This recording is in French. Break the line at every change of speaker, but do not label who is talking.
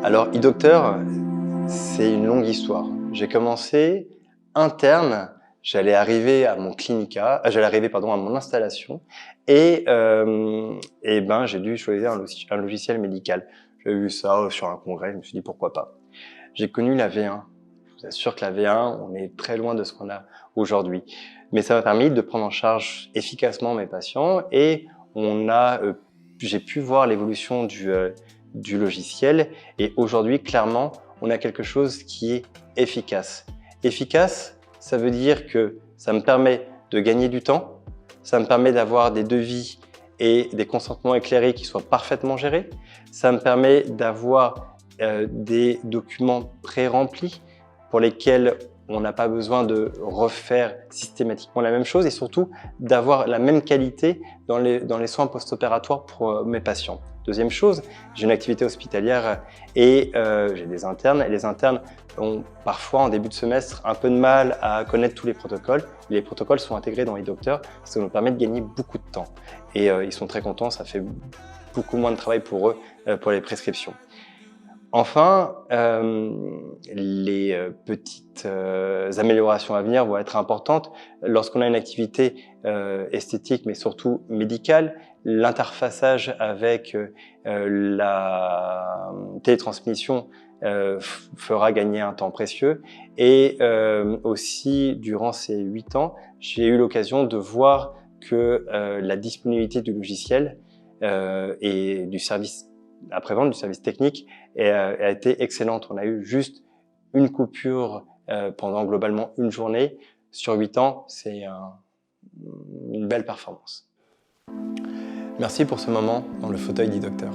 Alors, e-docteur, c'est une longue histoire. J'ai commencé interne, j'allais arriver à mon clinica, j'allais arriver pardon à mon installation et ben j'ai dû choisir un logiciel médical. J'ai vu ça sur un congrès, je me suis dit pourquoi pas. J'ai connu la V1. Je vous assure que la V1, on est très loin de ce qu'on a aujourd'hui. Mais ça m'a permis de prendre en charge efficacement mes patients et j'ai pu voir l'évolution du logiciel et aujourd'hui, clairement, on a quelque chose qui est efficace. Efficace, ça veut dire que ça me permet de gagner du temps, ça me permet d'avoir des devis et des consentements éclairés qui soient parfaitement gérés, ça me permet d'avoir des documents pré-remplis pour lesquels on n'a pas besoin de refaire systématiquement la même chose et surtout d'avoir la même qualité dans les soins post-opératoires pour mes patients. Deuxième chose, j'ai une activité hospitalière et j'ai des internes et les internes ont parfois en début de semestre un peu de mal à connaître tous les protocoles. Les protocoles sont intégrés dans e-docteur, ça nous permet de gagner beaucoup de temps et ils sont très contents, ça fait beaucoup moins de travail pour eux pour les prescriptions. Enfin, les petites améliorations à venir vont être importantes. Lorsqu'on a une activité esthétique, mais surtout médicale, l'interfaçage avec la télétransmission fera gagner un temps précieux. Et aussi, durant ces 8 ans, j'ai eu l'occasion de voir que la disponibilité du logiciel et du service après-vente, du service technique, a été excellente. On a eu juste une coupure pendant globalement une journée. Sur 8 ans, c'est une belle performance. Merci pour ce moment dans le fauteuil d'e-docteur.